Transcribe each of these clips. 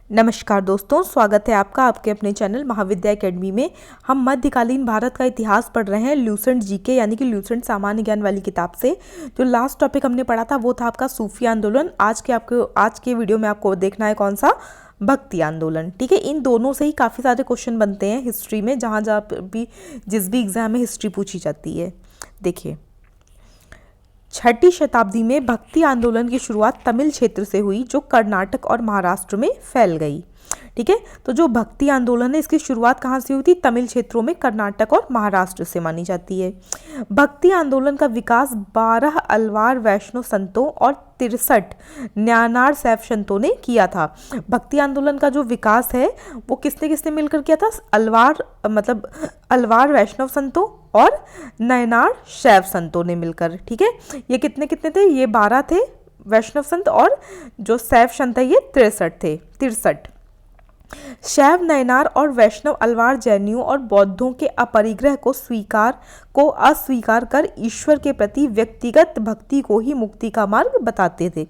नमस्कार दोस्तों, स्वागत है आपका आपके अपने चैनल महाविद्या एकेडमी में। हम मध्यकालीन भारत का इतिहास पढ़ रहे हैं ल्यूसेंट जीके यानी कि ल्यूसेंट सामान्य ज्ञान वाली किताब से। जो लास्ट टॉपिक हमने पढ़ा था वो था आपका सूफी आंदोलन। आज के वीडियो में आपको देखना है कौन सा, भक्ति आंदोलन। ठीक है, इन दोनों से ही काफ़ी सारे क्वेश्चन बनते हैं हिस्ट्री में, जहाँ भी जिस भी एग्जाम में हिस्ट्री पूछी जाती है। देखिए, 6ठी शताब्दी में भक्ति आंदोलन की शुरुआत तमिल क्षेत्र से हुई, जो कर्नाटक और महाराष्ट्र में फैल गई। ठीक है, तो जो भक्ति आंदोलन है इसकी शुरुआत कहाँ से हुई थी? तमिल क्षेत्रों में, कर्नाटक और महाराष्ट्र से मानी जाती है। भक्ति आंदोलन का विकास 12 अलवार वैष्णव संतों और 63 न्यानार शैव संतों ने किया था। भक्ति आंदोलन का जो विकास है वो किसने किसने मिलकर किया था? अलवार वैष्णव संतों और नयनार शैव संतों ने मिलकर। ठीक है, ये कितने कितने थे? ये 12 थे वैष्णव संत, और जो शैव संत है ये 63। शैव, नयनार और वैष्णव अलवार जैनियों और बौद्धों के अपरिग्रह को अस्वीकार कर ईश्वर के प्रति व्यक्तिगत भक्ति को ही मुक्ति का मार्ग बताते थे।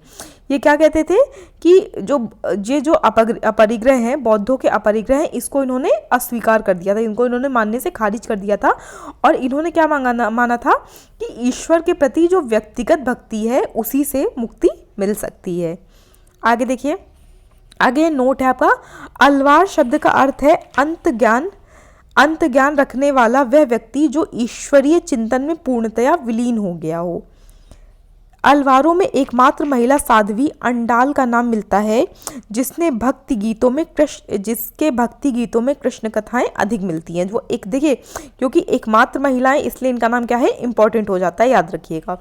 ये क्या कहते थे कि जो अपरिग्रह हैं, बौद्धों के अपरिग्रह हैं, इसको इन्होंने अस्वीकार कर दिया था, इनको इन्होंने मानने से खारिज कर दिया था। और इन्होंने क्या माना था कि ईश्वर के प्रति जो व्यक्तिगत भक्ति है उसी से मुक्ति मिल सकती है। आगे देखिए, आगे नोट है आपका, अलवार शब्द का अर्थ है अंत ज्ञान रखने वाला वह व्यक्ति जो ईश्वरीय चिंतन में पूर्णतया विलीन हो गया हो। अलवारों में एकमात्र महिला साध्वी अंडाल का नाम मिलता है जिसके भक्ति गीतों में कृष्ण कथाएं अधिक मिलती हैं। वो एक देखिए, क्योंकि एकमात्र महिलाएं इसलिए इनका नाम क्या है, इंपॉर्टेंट हो जाता है, याद रखिएगा।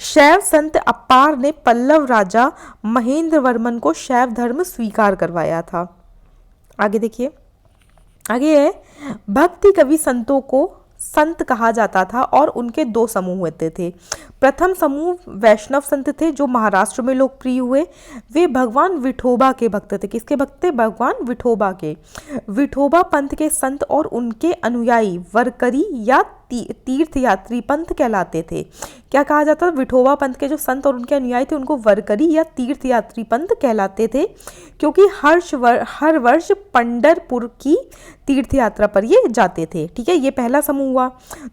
शैव संत अप्पार ने पल्लव राजा महेंद्र वर्मन को शैव धर्म स्वीकार करवाया था। आगे देखिए, आगे है, भक्ति कवि संतों को संत कहा जाता था और उनके 2 समूह होते थे। प्रथम समूह वैष्णव संत थे जो महाराष्ट्र में लोकप्रिय हुए। वे भगवान विठोबा के भक्त थे। किसके भक्त थे? भगवान विठोबा के। विठोबा पंथ के संत और उनके अनुयायी वरकरी या तीर्थयात्री पंथ कहलाते थे। क्या कहा जाता था? विठोबा पंथ के जो संत और उनके अनुयायी थे उनको वरकरी या तीर्थयात्री पंथ कहलाते थे, क्योंकि हर वर्ष पंढरपुर की तीर्थ यात्रा पर ये जाते थे। ठीक है, ये पहला समूह हुआ।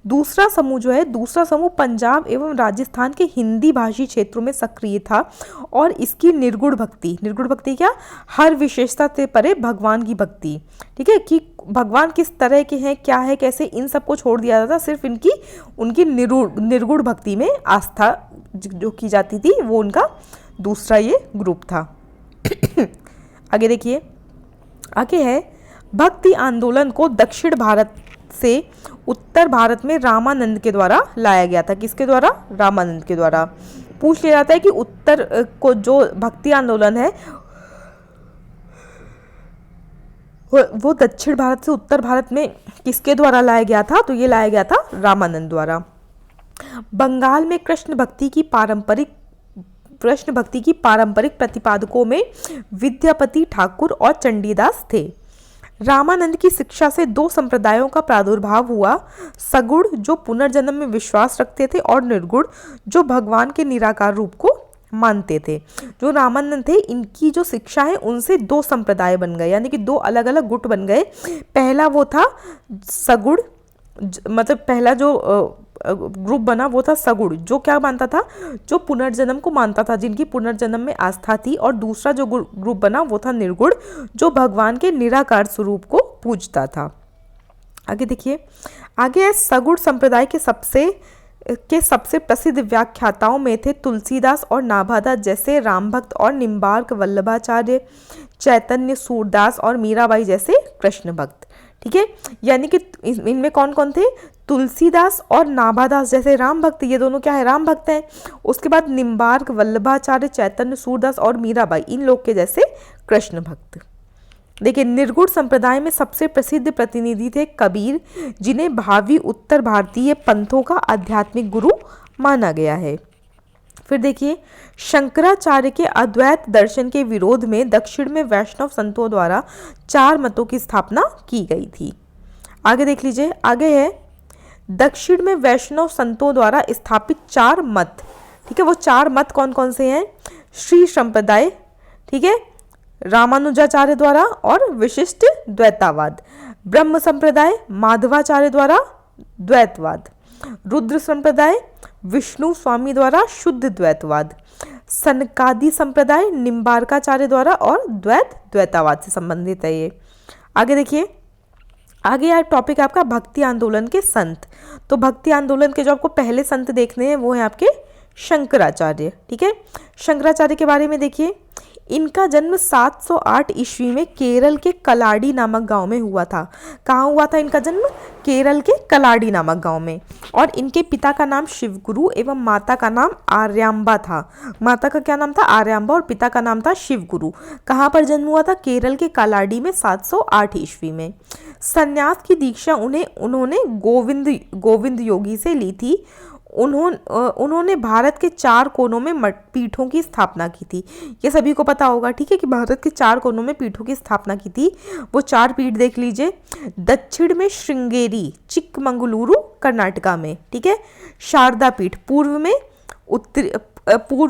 दूसरा समूह पंजाब एवं राजस्थान के हिंदी भाषी क्षेत्रों में सक्रिय था और इसकी निर्गुण भक्ति क्या? हर विशेषता से परे भगवान की भक्ति। ठीक है, कि भगवान किस तरह के हैं, क्या है, कैसे, इन सबको छोड़ दिया जाता, सिर्फ उनकी निर्गुण भक्ति में आस्था जो की जाती थी, वो उनका दूसरा ये ग्रुप था। आगे देखिए, आगे है, भक्ति आंदोलन को दक्षिण भारत से उत्तर भारत में रामानंद के द्वारा लाया गया था। किसके द्वारा? रामानंद के द्वारा। पूछ लिया जाता है कि उत्तर को जो भक्ति आंदोलन है वो दक्षिण भारत से उत्तर भारत में किसके द्वारा लाया गया था? तो ये लाया गया था रामानंद द्वारा। बंगाल में कृष्ण भक्ति की पारंपरिक प्रतिपादकों में विद्यापति ठाकुर और चंडीदास थे। रामानंद की शिक्षा से 2 संप्रदायों का प्रादुर्भाव हुआ, सगुण जो पुनर्जन्म में विश्वास रखते थे और निर्गुण जो भगवान के निराकार रूप को मानते थे। जो रामानंद थे, इनकी जो शिक्षा है उनसे 2 संप्रदाय बन गए, यानी कि 2 अलग अलग गुट बन गए। पहला वो था सगुण, मतलब पहला जो ग्रुप बना वो था सगुण, जो क्या मानता था? जो पुनर्जन्म को मानता था, जिनकी पुनर्जन्म में आस्था थी। और दूसरा जो ग्रुप बना वो था निर्गुण, जो भगवान के निराकार स्वरूप को पूजता था। आगे देखिए, आगे सगुण संप्रदाय के सबसे प्रसिद्ध व्याख्याताओं में थे तुलसीदास और नाभादास जैसे रामभक्त और निम्बार्क, वल्लभाचार्य, चैतन्य सूरदास और मीराबाई जैसे कृष्ण भक्त। ठीक है, यानी कि इनमें कौन कौन थे? तुलसीदास और नाभादास जैसे राम भक्त, ये दोनों क्या है? राम भक्त हैं। उसके बाद निम्बार्क, वल्लभाचार्य, चैतन्य सूरदास और मीराबाई, इन लोग के जैसे कृष्ण भक्त। देखिए, निर्गुण संप्रदाय में सबसे प्रसिद्ध प्रतिनिधि थे कबीर, जिन्हें भावी उत्तर भारतीय पंथों का आध्यात्मिक गुरु माना गया है। फिर देखिए, शंकराचार्य के अद्वैत दर्शन के विरोध में दक्षिण में वैष्णव संतों द्वारा 4 मतों की स्थापना की गई थी। आगे देख लीजिए, आगे है, दक्षिण में वैष्णव संतों द्वारा स्थापित 4 मत। ठीक है, वो 4 मत कौन कौन से हैं? श्री संप्रदाय, ठीक है, रामानुजाचार्य द्वारा और विशिष्ट द्वैतावाद। ब्रह्म संप्रदाय माधवाचार्य द्वारा द्वैतवाद। रुद्र संप्रदाय विष्णु स्वामी द्वारा शुद्ध द्वैतवाद। सनकादि संप्रदाय निम्बार्काचार्य द्वारा और द्वैतावाद से संबंधित है ये। आगे देखिए, आगे यार टॉपिक है आपका भक्ति आंदोलन के संत। तो भक्ति आंदोलन के जो आपको पहले संत देखने हैं वो है आपके शंकराचार्य। ठीक है, शंकराचार्य के बारे में देखिए, इनका जन्म 708 ईस्वी में केरल के कलाडी नामक गांव में हुआ था। कहाँ हुआ था इनका जन्म? केरल के कलाडी नामक गांव में। और इनके पिता का नाम शिवगुरु एवं माता का नाम आर्यांबा था। माता का क्या नाम था? आर्यांबा, और पिता का नाम था शिवगुरु। कहाँ पर जन्म हुआ था? केरल के कलाडी में 708 ईस्वी में। संन्यास की दीक्षा उन्होंने गोविंद योगी से ली थी। उन्होंने भारत के 4 कोनों में पीठों की स्थापना की थी। ये सभी को पता होगा, ठीक है, कि भारत के 4 कोनों में पीठों की स्थापना की थी। वो 4 पीठ देख लीजिए। दक्षिण में श्रृंगेरी चिक्कमंगलुरु कर्नाटका में, ठीक है। शारदा पीठ पूर्व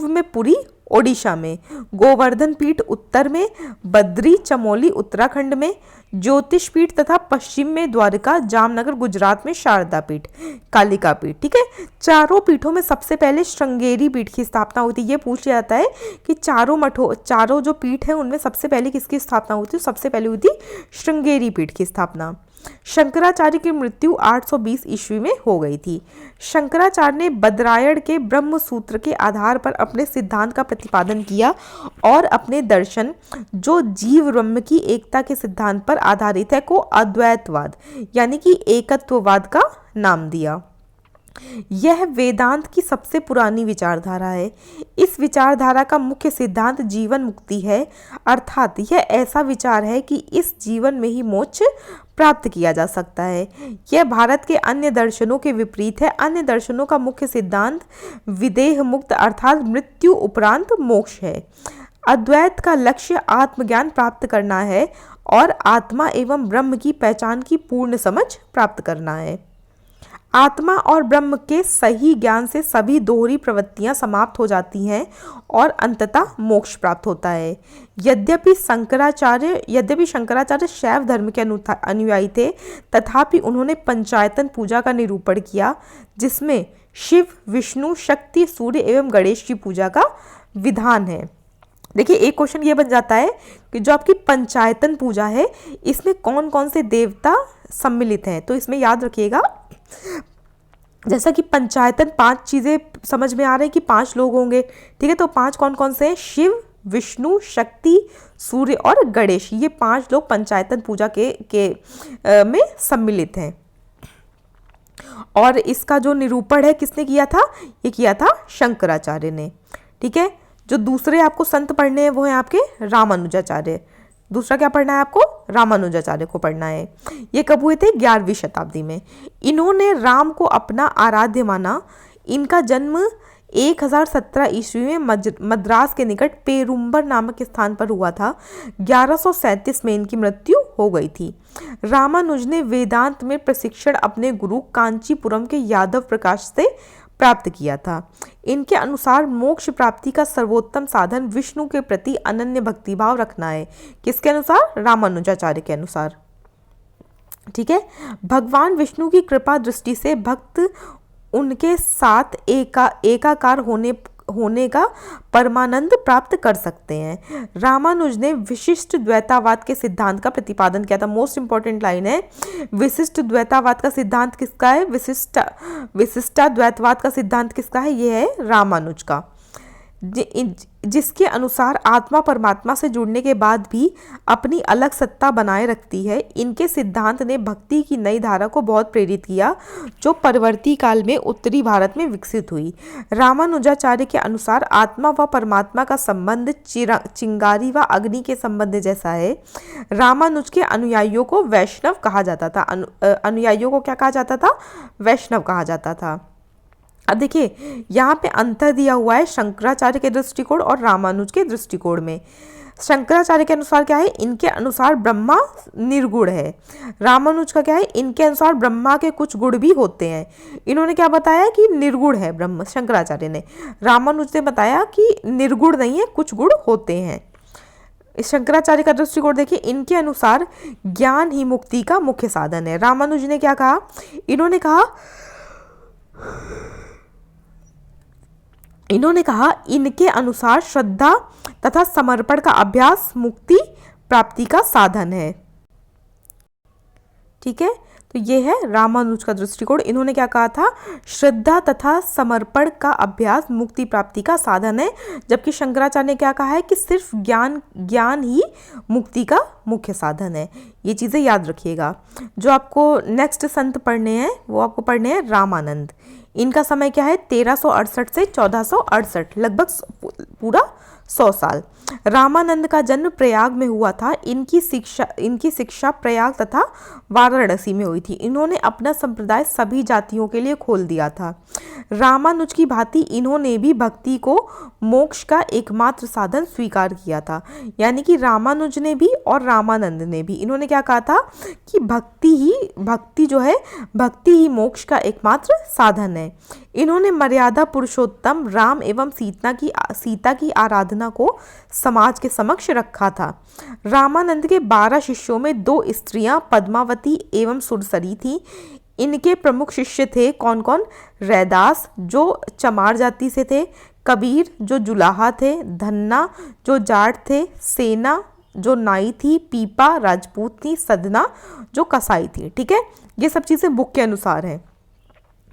में पुरी ओडिशा में। गोवर्धन पीठ उत्तर में। बद्री चमोली उत्तराखंड में। ज्योतिष पीठ तथा पश्चिम में द्वारका जामनगर गुजरात में शारदा पीठ, कालिका पीठ। ठीक है, चारों पीठों में सबसे पहले श्रृंगेरी पीठ की स्थापना हुई थी। ये पूछ लिया जाता है कि चारों जो पीठ है उनमें सबसे पहले किसकी स्थापना हुई थी? सबसे पहले हुई थी श्रृंगेरी पीठ की स्थापना। शंकराचार्य की मृत्यु 820 ईस्वी में हो गई थी। शंकराचार्य ने बद्रायण के ब्रह्म सूत्र के आधार पर अपने सिद्धांत का प्रतिपादन किया और अपने दर्शन, जो जीव ब्रह्म की एकता के सिद्धांत पर आधारित है, को अद्वैतवाद यानी कि एकत्ववाद का नाम दिया। यह वेदांत की सबसे पुरानी विचारधारा है। इस विचारधारा का मुख्य सिद्धांत जीवन मुक्ति है, अर्थात यह ऐसा विचार है कि इस जीवन में ही मोक्ष प्राप्त किया जा सकता है। यह भारत के अन्य दर्शनों के विपरीत है। अन्य दर्शनों का मुख्य सिद्धांत विदेह मुक्त अर्थात मृत्यु उपरांत मोक्ष है। अद्वैत का लक्ष्य आत्मज्ञान प्राप्त करना है और आत्मा एवं ब्रह्म की पहचान की पूर्ण समझ प्राप्त करना है। आत्मा और ब्रह्म के सही ज्ञान से सभी दोहरी प्रवृत्तियां समाप्त हो जाती हैं और अंततः मोक्ष प्राप्त होता है। यद्यपि शंकराचार्य शैव धर्म के अनुयायी थे, तथापि उन्होंने पंचायतन पूजा का निरूपण किया, जिसमें शिव, विष्णु, शक्ति, सूर्य एवं गणेश की पूजा का विधान है। देखिए, एक क्वेश्चन ये बन जाता है कि जो आपकी पंचायतन पूजा है, इसमें कौन कौन से देवता सम्मिलित हैं? तो इसमें याद रखिएगा, जैसा कि पंचायतन 5 चीजें समझ में आ रही है कि 5 लोग होंगे, ठीक है। तो 5 कौन कौन से हैं? शिव, विष्णु, शक्ति, सूर्य और गणेश। ये 5 लोग पंचायतन पूजा में सम्मिलित हैं। और इसका जो निरूपण है किसने किया था? ये किया था शंकराचार्य ने, ठीक है। जो दूसरे आपको संत पढ़ने हैं वो है आपके रामानुजाचार्य। दूसरा क्या पढ़ना है आपको? रामानुजाचार्य को पढ़ना है। ये कब हुए थे? 11वीं शताब्दी में। इन्होंने राम को अपना आराध्य माना। इनका जन्म 1017 ईस्वी में मद्रास के निकट पेरुम्बर नामक स्थान पर हुआ था। 1137 में इनकी मृत्यु हो गई थी। रामानुज ने वेदांत में प्रशिक्षण अपने गुरु कांचीपुरम के यादव प्रकाश से प्राप्त किया था। इनके अनुसार मोक्ष प्राप्ति का सर्वोत्तम साधन विष्णु के प्रति अनन्य भक्तिभाव रखना है। किसके अनुसार? रामानुजाचार्य के अनुसार, ठीक है। भगवान विष्णु की कृपा दृष्टि से भक्त उनके साथ एकाकार होने का परमानंद प्राप्त कर सकते हैं। रामानुज ने विशिष्ट द्वैतावाद के सिद्धांत का प्रतिपादन किया था। मोस्ट इंपॉर्टेंट लाइन है, विशिष्ट द्वैतावाद का सिद्धांत किसका है? विशिष्टा द्वैतवाद का सिद्धांत किसका है? यह है रामानुज का, जिसके अनुसार आत्मा परमात्मा से जुड़ने के बाद भी अपनी अलग सत्ता बनाए रखती है। इनके सिद्धांत ने भक्ति की नई धारा को बहुत प्रेरित किया, जो परवर्ती काल में उत्तरी भारत में विकसित हुई। रामानुजाचार्य के अनुसार आत्मा व परमात्मा का संबंध चिंगारी व अग्नि के संबंध जैसा है। रामानुज के अनुयायियों को वैष्णव कहा जाता था। अनुयायियों को क्या कहा जाता था? वैष्णव कहा जाता था। अब देखिए, यहाँ पे अंतर दिया हुआ है शंकराचार्य के दृष्टिकोण और रामानुज के दृष्टिकोण में। शंकराचार्य के अनुसार क्या है? इनके अनुसार ब्रह्मा निर्गुण है। रामानुज का क्या है? इनके अनुसार ब्रह्मा के कुछ गुण भी होते हैं। इन्होंने क्या बताया कि निर्गुण है ब्रह्म, शंकराचार्य ने। रामानुज ने बताया कि निर्गुण नहीं है, कुछ गुण होते हैं। इस शंकराचार्य का दृष्टिकोण देखिए, इनके अनुसार ज्ञान ही मुक्ति का मुख्य साधन है। रामानुज ने क्या कहा, इन्होंने कहा इनके अनुसार श्रद्धा तथा समर्पण का अभ्यास मुक्ति प्राप्ति का साधन है। ठीक है, तो ये है रामानुज का दृष्टिकोण। इन्होंने क्या कहा था, श्रद्धा तथा समर्पण का अभ्यास मुक्ति प्राप्ति का साधन है, जबकि शंकराचार्य ने क्या कहा है कि सिर्फ ज्ञान ही मुक्ति का मुख्य साधन है। ये चीज़ें याद रखिएगा। जो आपको नेक्स्ट संत पढ़ने हैं वो आपको पढ़ने हैं रामानंद। इनका समय क्या है, 1368 से 1468, लगभग पूरा 100 साल। रामानंद का जन्म प्रयाग में हुआ था। इनकी शिक्षा प्रयाग तथा वाराणसी में हुई थी। इन्होंने अपना संप्रदाय सभी जातियों के लिए खोल दिया था। रामानुज की भांति इन्होंने भी भक्ति को मोक्ष का एकमात्र साधन स्वीकार किया था। यानी कि रामानुज ने भी और रामानंद ने भी, इन्होंने क्या कहा था कि भक्ति ही मोक्ष का एकमात्र साधन है। इन्होंने मर्यादा पुरुषोत्तम राम एवं सीता की आराधना को समाज के समक्ष रखा था। रामानंद के 12 शिष्यों में 2 स्त्रियां पद्मावती एवं सुरसरी थी। इनके प्रमुख शिष्य थे कौन कौन, रैदास जो चमार जाति से थे, कबीर जो जुलाहा थे, धन्ना जो जाट थे, सेना जो नाई थी, पीपा राजपूत थी, सदना जो कसाई थी। ठीक है, ये सब चीज़ें बुक के अनुसार हैं।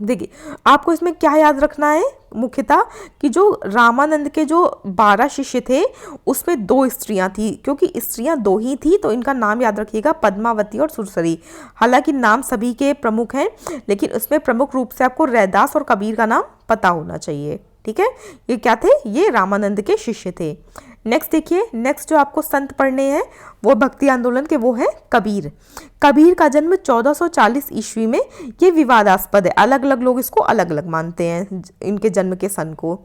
देखिए, आपको इसमें क्या याद रखना है मुख्यतः कि जो रामानंद के जो 12 शिष्य थे उसमें 2 स्त्रियां थी, क्योंकि स्त्रियां 2 ही थी, तो इनका नाम याद रखिएगा, पद्मावती और सुरसरी। हालांकि नाम सभी के प्रमुख हैं, लेकिन उसमें प्रमुख रूप से आपको रैदास और कबीर का नाम पता होना चाहिए। ठीक है, ये क्या थे, ये रामानंद के शिष्य थे। नेक्स्ट देखिए, नेक्स्ट जो आपको संत पढ़ने हैं वो भक्ति आंदोलन के, वो है कबीर। कबीर का जन्म 1440 ईस्वी में, ये विवादास्पद है, अलग अलग लोग इसको अलग अलग मानते हैं इनके जन्म के सन को।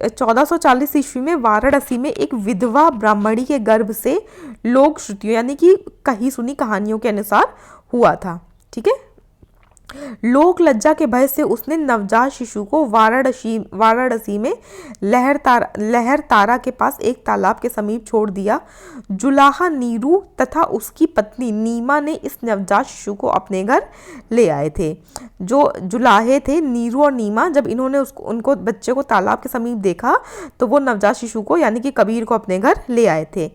1440 ईस्वी में वाराणसी में एक विधवा ब्राह्मणी के गर्भ से लोक श्रुतियों यानी कि कही सुनी कहानियों के अनुसार हुआ था। ठीक है, लोक लज्जा के भय से उसने नवजात शिशु को वाराणसी में लहर तारा के पास एक तालाब के समीप छोड़ दिया। जुलाहा नीरू तथा उसकी पत्नी नीमा ने इस नवजात शिशु को अपने घर ले आए थे। जो जुलाहे थे नीरू और नीमा, जब इन्होंने उनको बच्चे को तालाब के समीप देखा तो वो नवजात शिशु को यानी कि कबीर को अपने घर ले आए थे।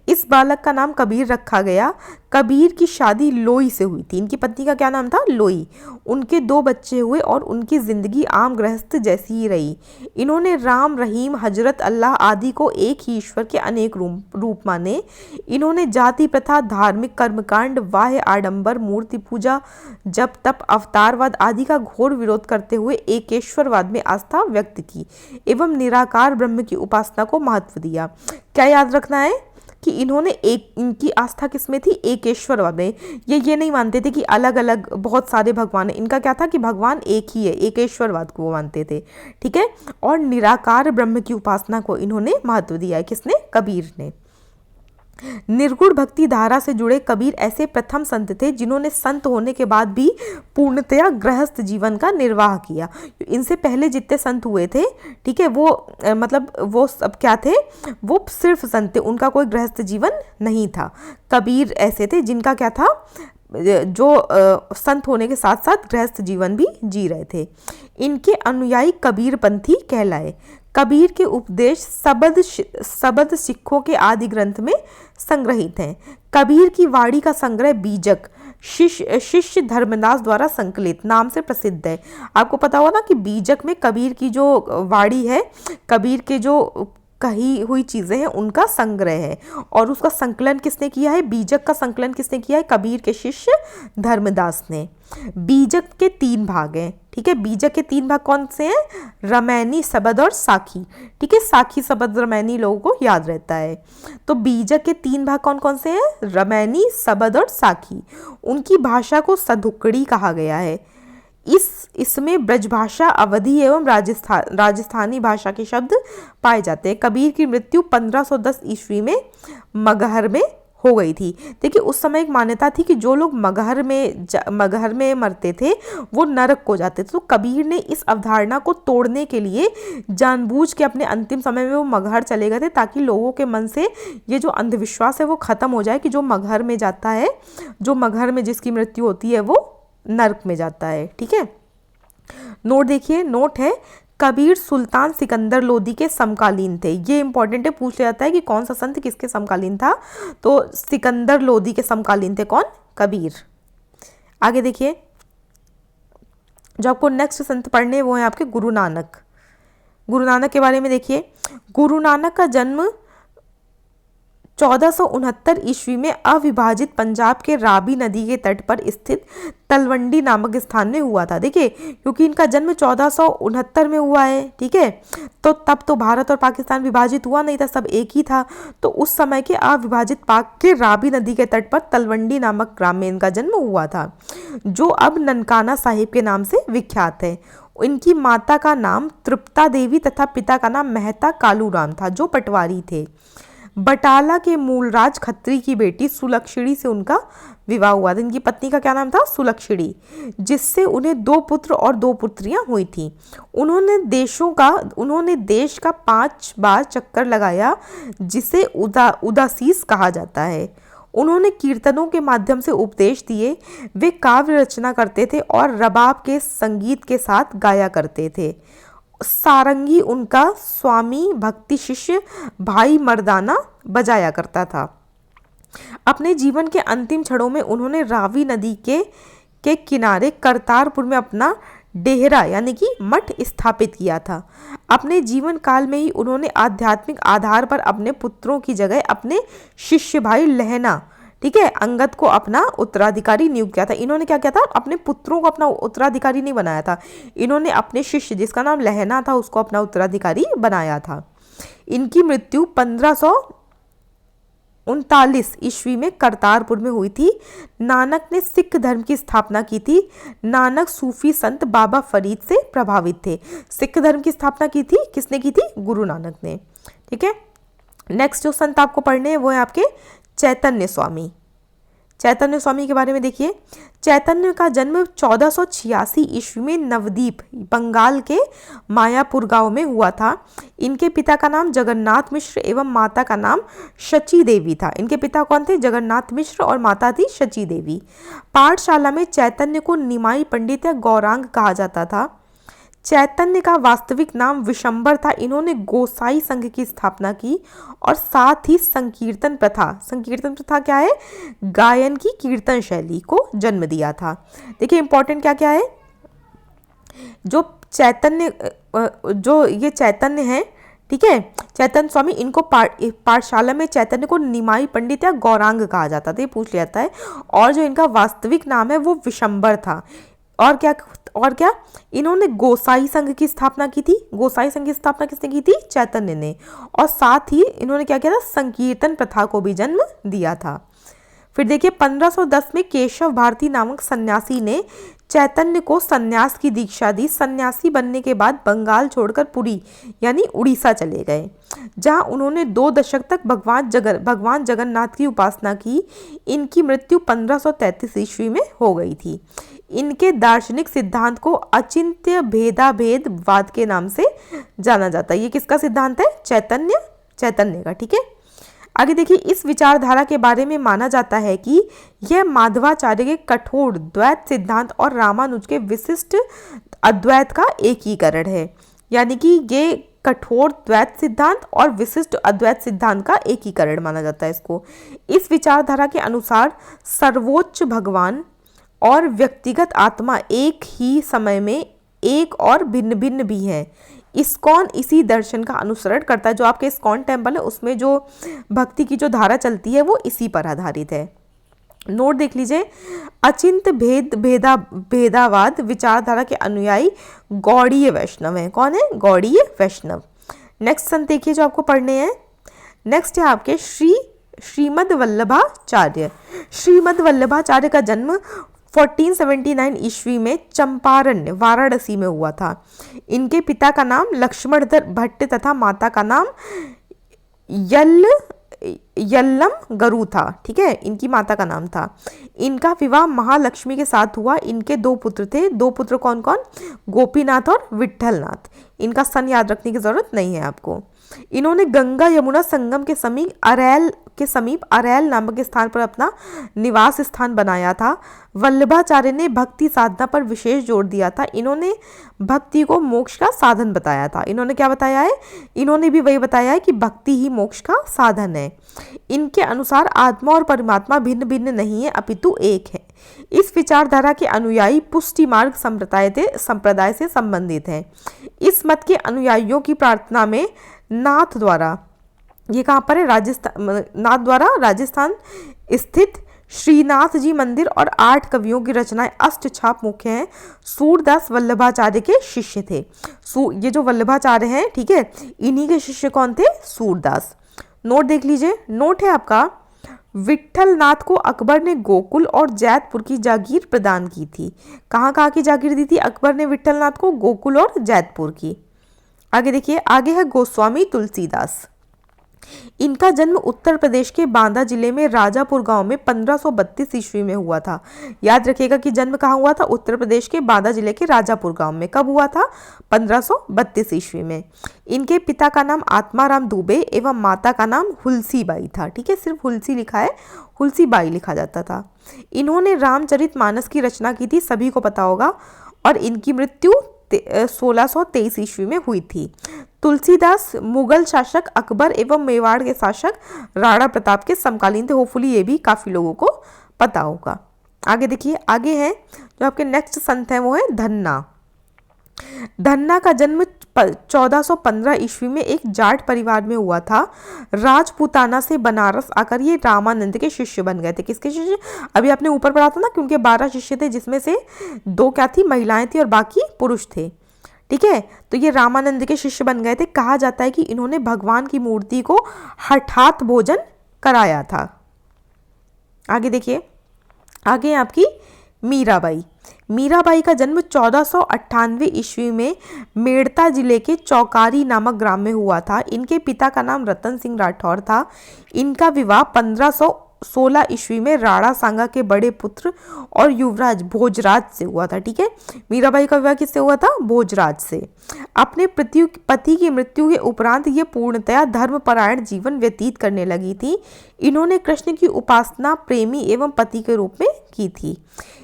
इस बालक का नाम कबीर रखा गया। कबीर की शादी लोई से हुई थी। इनकी पत्नी का क्या नाम था, लोई। उनके 2 बच्चे हुए और उनकी जिंदगी आम गृहस्थ जैसी ही रही। इन्होंने राम, रहीम, हजरत, अल्लाह आदि को एक ही ईश्वर के अनेक रूप माने। इन्होंने जाति प्रथा, धार्मिक कर्मकांड, बाह्य आडंबर, मूर्ति पूजा, जप तप, अवतारवाद आदि का घोर विरोध करते हुए एकेश्वरवाद में आस्था व्यक्त की एवं निराकार ब्रह्म की उपासना को महत्व दिया। क्या याद रखना है कि इनकी आस्था किसमें थी, एकेश्वरवाद में। ये नहीं मानते थे कि अलग अलग बहुत सारे भगवान हैं। इनका क्या था कि भगवान एक ही है, एकेश्वरवाद को वो मानते थे। ठीक है, और निराकार ब्रह्म की उपासना को इन्होंने महत्व दिया है, किसने, कबीर ने। निर्गुण भक्ति धारा से जुड़े कबीर ऐसे प्रथम संत थे जिन्होंने संत होने के बाद भी पूर्णतया गृहस्थ जीवन का निर्वाह किया। इनसे पहले जितने संत हुए थे, ठीक है, वो सब क्या थे, वो सिर्फ संत थे, उनका कोई गृहस्थ जीवन नहीं था। कबीर ऐसे थे जिनका क्या था, जो संत होने के साथ साथ गृहस्थ जीवन भी जी रहे थे। इनके अनुयायी कबीरपंथी कहलाए। कबीर के उपदेश सबद सिखों के आदि ग्रंथ में संग्रहित हैं। कबीर की वाणी का संग्रह बीजक शिष्य धर्मदास द्वारा संकलित नाम से प्रसिद्ध है। आपको पता होगा ना कि बीजक में कबीर की जो वाणी है, कबीर के जो कही हुई चीज़ें हैं उनका संग्रह है, और उसका संकलन किसने किया है, बीजक का संकलन किसने किया है, कबीर के शिष्य धर्मदास ने। बीजक के 3 भाग हैं। ठीक है, बीजक के 3 भाग कौन से हैं, रमैनी, सबद और साखी। ठीक है, साखी, सबद, रमैनी लोगों को याद रहता है। तो बीजक के 3 भाग कौन कौन से हैं, रमैनी, सबद और साखी। उनकी भाषा को सधुकड़ी कहा गया है। इसमें ब्रजभाषा, अवधी एवं राजस्थानी भाषा के शब्द पाए जाते हैं। कबीर की मृत्यु 1510 ईस्वी में मगहर में हो गई थी। देखिए उस समय एक मान्यता थी कि जो लोग मगहर में मरते थे वो नरक को जाते थे। तो कबीर ने इस अवधारणा को तोड़ने के लिए जानबूझ के अपने अंतिम समय में वो मगहर चले गए थे, ताकि लोगों के मन से ये जो अंधविश्वास है वो खत्म हो जाए कि जो मगहर में जाता है, जो मगहर में जिसकी मृत्यु होती है वो नरक में जाता है। ठीक है, नोट देखिए, नोट है कबीर सुल्तान सिकंदर लोदी के समकालीन थे। ये इंपॉर्टेंट है, पूछ लिया जाता है कि कौन सा संत किसके समकालीन था, तो सिकंदर लोदी के समकालीन थे कौन, कबीर। आगे देखिए, जो आपको नेक्स्ट संत पढ़ने वो है आपके गुरु नानक। गुरु नानक के बारे में देखिए, गुरु नानक का जन्म 1469 ईस्वी में अविभाजित पंजाब के रावी नदी के तट पर स्थित तलवंडी नामक स्थान में हुआ था। देखिए क्योंकि इनका जन्म 1469 में हुआ है, ठीक है, तो तब तो भारत और पाकिस्तान विभाजित हुआ नहीं था, सब एक ही था। तो उस समय के अविभाजित पाक के रावी नदी के तट पर तलवंडी नामक ग्राम में इनका जन्म हुआ था, जो अब ननकाना साहिब के नाम से विख्यात है। इनकी माता का नाम तृप्ता देवी तथा पिता का नाम मेहता कालूराम था, जो पटवारी थे। बटाला के मूलराज खत्री की बेटी सुलक्षणी से उनका विवाह हुआ था। इनकी पत्नी का क्या नाम था, सुलक्षणी, जिससे उन्हें 2 पुत्र और 2 पुत्रियां हुई थी। उन्होंने देश का 5 बार चक्कर लगाया, जिसे उदासीस कहा जाता है। उन्होंने कीर्तनों के माध्यम से उपदेश दिए। वे काव्य रचना करते थे और रबाब के संगीत के साथ गाया करते थे। सारंगी उनका स्वामी भक्ति शिष्य भाई मर्दाना बजाया करता था। अपने जीवन के अंतिम क्षणों में उन्होंने रावी नदी के किनारे करतारपुर में अपना डेहरा यानी कि मठ स्थापित किया था। अपने जीवन काल में ही उन्होंने आध्यात्मिक आधार पर अपने पुत्रों की जगह अपने शिष्य भाई लहना, ठीक है, अंगद को अपना उत्तराधिकारी नियुक्त किया था। इन्होंने क्या किया था, अपने पुत्रों को अपना उत्तराधिकारी नहीं बनाया था, इन्होंने अपने शिष्य जिसका नाम लहना था उसको अपना उत्तराधिकारी बनाया था। इनकी मृत्यु 1539 ईस्वी में करतारपुर में हुई थी। नानक ने सिख धर्म की स्थापना की थी। नानक सूफी संत बाबा फरीद से प्रभावित थे। सिख धर्म की स्थापना की थी, किसने की थी, गुरु नानक ने। ठीक है, नेक्स्ट जो संत आपको पढ़ने हैं वो है आपके चैतन्य स्वामी। चैतन्य स्वामी के बारे में देखिए, चैतन्य का जन्म 1486 ईस्वी में नवद्वीप बंगाल के मायापुर गांव में हुआ था। इनके पिता का नाम जगन्नाथ मिश्र एवं माता का नाम शची देवी था। इनके पिता कौन थे, जगन्नाथ मिश्र, और माता थी शची देवी। पाठशाला में चैतन्य को निमाई पंडित या गौरांग कहा जाता था। चैतन्य का वास्तविक नाम विशंबर था। इन्होंने गोसाई संघ की स्थापना की और साथ ही संकीर्तन प्रथा क्या है, गायन की कीर्तन शैली को जन्म दिया था। देखिए इंपॉर्टेंट क्या क्या है, जो ये चैतन्य है, ठीक है, चैतन्य स्वामी, इनको पाठशाला में चैतन्य को निमाई पंडित या गौरांग कहा जाता था, ये पूछ लिया जाता है। और जो इनका वास्तविक नाम है वो विशंबर था। और क्या इन्होंने गोसाई संघ की स्थापना की थी। गोसाई संघ की स्थापना किसने की थी, चैतन्य ने। और साथ ही इन्होंने क्या किया था, संकीर्तन प्रथा को भी जन्म दिया था। फिर देखिए 1510 में केशव भारती नामक सन्यासी ने चैतन्य को सन्यास की दीक्षा दी। सन्यासी बनने के बाद बंगाल छोड़कर पुरी यानी उड़ीसा चले गए, जहां उन्होंने 2 दशक तक भगवान जगन्नाथ की उपासना की। इनकी मृत्यु 1533 ईस्वी में हो गई थी। इनके दार्शनिक सिद्धांत को अचिंत्य भेदाभेदवाद के नाम से जाना जाता है। ये किसका सिद्धांत है, चैतन्य का। ठीक है, आगे देखिए, इस विचारधारा के बारे में माना जाता है कि यह माधवाचार्य के कठोर द्वैत सिद्धांत और रामानुज के विशिष्ट अद्वैत का एकीकरण है। यानी कि ये कठोर द्वैत सिद्धांत और विशिष्ट अद्वैत सिद्धांत का एकीकरण माना जाता है इसको। इस विचारधारा के अनुसार सर्वोच्च भगवान और व्यक्तिगत आत्मा एक ही समय में एक और भिन्न भिन्न भी है। इस्कॉन इसी दर्शन का अनुसरण करता है। जो आपके इस्कॉन टेम्पल है उसमें जो भक्ति की जो धारा चलती है वो इसी पर आधारित है। नोट देख लीजिए, अचिंत भेदावाद विचारधारा के अनुयायी गौड़ीय वैष्णव है। कौन है, गौड़ीय वैष्णव। नेक्स्ट संत देखिए जो आपको पढ़ने हैं, नेक्स्ट है आपके श्रीमद वल्लभाचार्य। श्रीमद वल्लभाचार्य का जन्म 1479 ईस्वी में चंपारण वाराणसी में हुआ था। इनके पिता का नाम लक्ष्मणधर भट्ट तथा माता का नाम यल्लम गरु था, ठीक है, इनकी माता का नाम था। इनका विवाह महालक्ष्मी के साथ हुआ। इनके 2 पुत्र थे। 2 पुत्र कौन कौन? गोपीनाथ और विट्ठलनाथ। इनका सन याद रखने की जरूरत नहीं है आपको। इन्होंने गंगा यमुना संगम के समीप अरैल नामक स्थान पर अपना निवास स्थान बनाया था। वल्लभाचार्य ने भक्ति साधना पर विशेष जोर दिया था। इन्होंने भक्ति को मोक्ष का साधन बताया था। इन्होंने क्या बताया है? इन्होंने भी वही बताया है कि भक्ति ही मोक्ष का साधन है। इनके अनुसार आत्मा और परमात्मा भिन्न भिन्न नहीं है, अपितु एक है। इस विचारधारा के अनुयायी पुष्टि मार्ग संप्रदाय से संबंधित हैं। इस मत के अनुयायियों की प्रार्थना में नाथ द्वारा, ये कहाँ पर है? नाथ द्वारा राजस्थान स्थित श्रीनाथ जी मंदिर और 8 कवियों की रचनाएं अष्टछाप मुख्य हैं। सूरदास वल्लभाचार्य के शिष्य थे। ये जो वल्लभाचार्य हैं, ठीक है, इन्हीं के शिष्य कौन थे? सूरदास। नोट देख लीजिए, नोट है आपका, विट्ठलनाथ को अकबर ने गोकुल और जैतपुर की जागीर प्रदान की थी। कहाँ की जागीर दी थी अकबर ने विट्ठलनाथ को? गोकुल और जैतपुर की। आगे देखिए, आगे है गोस्वामी तुलसीदास। इनका जन्म उत्तर प्रदेश के बांदा जिले में राजापुर गांव में 1532 ईस्वी में हुआ था। याद रखिएगा कि जन्म कहाँ हुआ था? उत्तर प्रदेश के बांदा जिले के राजापुर गांव में। कब हुआ था? 1532 ईस्वी में। इनके पिता का नाम आत्माराम दुबे एवं माता का नाम हुलसीबाई था, ठीक है, सिर्फ हुलसी लिखा है, हुलसीबाई लिखा जाता था। इन्होंने रामचरितमानस की रचना की थी, सभी को पता होगा, और इनकी मृत्यु 1623 ईस्वी में हुई थी। तुलसीदास मुगल शासक अकबर एवं मेवाड़ के शासक राणा प्रताप के समकालीन थे। होपफुली ये भी काफी लोगों को पता होगा। आगे देखिए, आगे है जो आपके नेक्स्ट संत है वो है धन्ना। धन्ना का जन्म 1415 ईस्वी में एक जाट परिवार में हुआ था। राजपूताना से बनारस आकर ये रामानंद के शिष्य बन गए थे। किसके शिष्य? अभी आपने ऊपर पढ़ा था ना कि उनके 12 शिष्य थे, जिसमें से 2 क्या थी? महिलाएं थी और बाकी पुरुष थे, ठीक है। तो ये रामानंद के शिष्य बन गए थे। कहा जाता है कि इन्होंने भगवान की मूर्ति को हठात भोजन कराया था। आगे देखिए, आगे आपकी मीराबाई। मीराबाई का जन्म 1498 ईस्वी में मेड़ता जिले के चौकारी नामक ग्राम में हुआ था। इनके पिता का नाम रतन सिंह राठौर था। इनका विवाह 1516 ईस्वी में राणा सांगा के बड़े पुत्र और युवराज भोजराज से हुआ था, ठीक है। मीराबाई का विवाह किससे हुआ था? भोजराज से। अपने पति की मृत्यु के उपरांत ये पूर्णतया धर्मपरायण जीवन व्यतीत करने लगी थी। इन्होंने कृष्ण की उपासना प्रेमी एवं पति के रूप में की थी।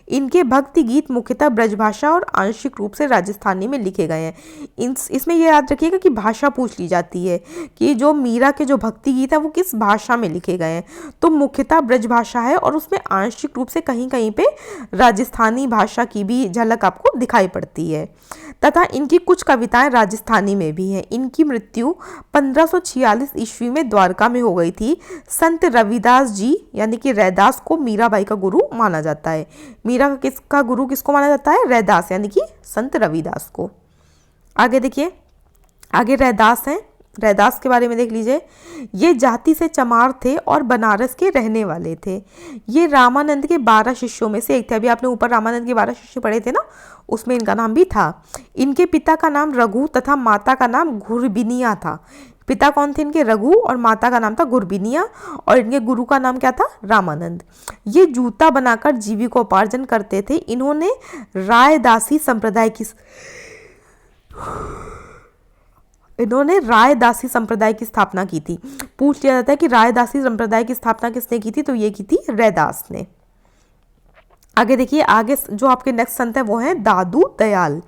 इनके भक्ति गीत मुख्यतः ब्रजभाषा और आंशिक रूप से राजस्थानी में लिखे गए हैं। इसमें यह याद रखिएगा कि भाषा पूछ ली जाती है कि जो मीरा के जो भक्ति गीत है वो किस भाषा में लिखे गए हैं, तो मुख्यतः ब्रजभाषा है और उसमें आंशिक रूप से कहीं कहीं पे राजस्थानी भाषा की भी झलक आपको दिखाई पड़ती है, तथा इनकी कुछ कविताएं राजस्थानी में भी हैं। इनकी मृत्यु 1546 ईस्वी में द्वारका में हो गई थी। संत रविदास जी यानी कि रैदास को मीराबाई का गुरु माना जाता है। मीरा का किसका गुरु किसको माना जाता है? रैदास यानी कि संत रविदास को। आगे देखिए, आगे रैदास हैं। रैदास के बारे में देख लीजिए। ये जाति से चमार थे और बनारस के रहने वाले थे। ये रामानंद के 12 शिष्यों में से एक थे। अभी आपने ऊपर रामानंद के 12 शिष्य पढ़े थे ना, उसमें इनका नाम भी था। इनके पिता का नाम रघु तथा माता का नाम घुरबिनिया था। पिता कौन थे इनके? रघु, और माता का नाम था घुरबिनिया, और इनके गुरु का नाम क्या था? रामानंद। ये जूता बनाकर जीविकोपार्जन करते थे। इन्होंने रायदासी संप्रदाय की स्थापना की थी। पूछ लिया जाता है कि रायदासी संप्रदाय की स्थापना किसने की थी, तो ये की थी रैदास ने। आगे देखिए, आगे जो आपके नेक्स्ट संत है वो है दादू दयाल।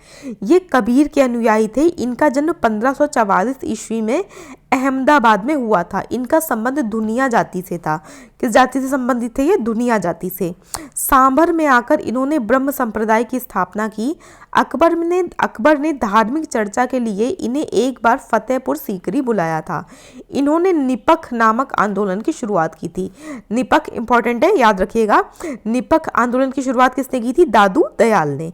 ये कबीर के अनुयायी थे। इनका जन्म 1544 ईस्वी में अहमदाबाद में हुआ था। इनका संबंध दुनिया जाति से था। किस जाति से संबंधित थे ये? दुनिया जाति से। सांभर में आकर इन्होंने ब्रह्म संप्रदाय की स्थापना की। अकबर ने धार्मिक चर्चा के लिए इन्हें एक बार फतेहपुर सीकरी बुलाया था। इन्होंने निपख नामक आंदोलन की शुरुआत की थी। निपख इंपॉर्टेंट है, याद रखिएगा। निपख आंदोलन की शुरुआत किसने की थी? दादू दयाल ने।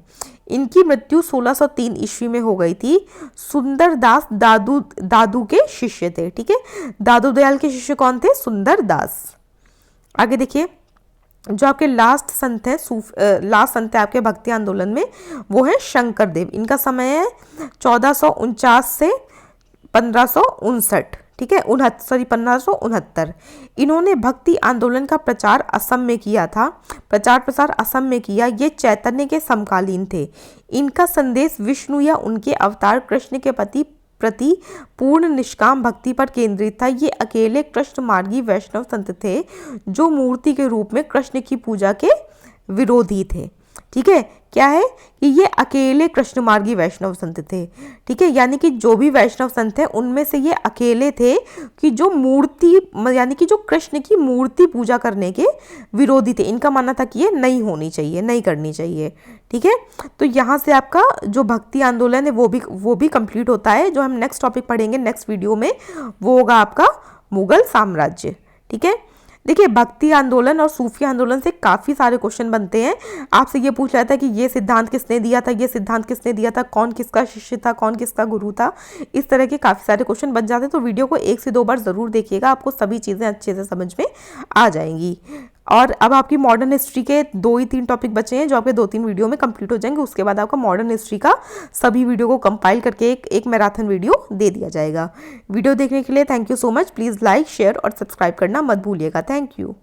इनकी मृत्यु 1603 ईस्वी में हो गई थी। सुंदर दास दादू के शिष्य थे, ठीक है। दादू दयाल के शिष्य कौन थे? सुंदर दास। आगे देखिए, जो आपके लास्ट संत है आपके भक्ति आंदोलन में, वो है शंकर देव। इनका समय है 1449 से 1559, ठीक है, 1569। इन्होंने भक्ति आंदोलन का प्रचार असम में किया था, प्रचार प्रसार असम में किया। ये चैतन्य के समकालीन थे। इनका संदेश विष्णु या उनके अवतार कृष्ण के प्रति पूर्ण निष्काम भक्ति पर केंद्रित था। ये अकेले कृष्ण मार्गी वैष्णव संत थे जो मूर्ति के रूप में कृष्ण की पूजा के विरोधी थे। ठीक है, क्या है कि ये अकेले कृष्ण मार्गी वैष्णव संत थे। ठीक है, यानी कि जो भी वैष्णव संत हैं उनमें से ये अकेले थे कि जो मूर्ति यानी कि जो कृष्ण की मूर्ति पूजा करने के विरोधी थे। इनका मानना था कि ये नहीं होनी चाहिए, नहीं करनी चाहिए। ठीक है, तो यहाँ से आपका जो भक्ति आंदोलन है वो भी कंप्लीट होता है। जो हम नेक्स्ट टॉपिक पढ़ेंगे नेक्स्ट वीडियो में वो होगा आपका मुगल साम्राज्य। ठीक है, देखिए भक्ति आंदोलन और सूफी आंदोलन से काफ़ी सारे क्वेश्चन बनते हैं। आपसे ये पूछ रहा था कि ये सिद्धांत किसने दिया था, ये सिद्धांत किसने दिया था, कौन किसका शिष्य था, कौन किसका गुरु था। इस तरह के काफ़ी सारे क्वेश्चन बन जाते हैं। तो वीडियो को 1 से 2 बार ज़रूर देखिएगा, आपको सभी चीज़ें अच्छे से समझ में आ जाएंगी। और अब आपकी मॉडर्न हिस्ट्री के 2 ही 3 टॉपिक बचे हैं जो आपके 2-3 वीडियो में कंप्लीट हो जाएंगे। उसके बाद आपका मॉडर्न हिस्ट्री का सभी वीडियो को कंपाइल करके एक मैराथन वीडियो दे दिया जाएगा। वीडियो देखने के लिए thank you so much. Please like, share और सब्सक्राइब करना मत भूलिएगा। Thank you.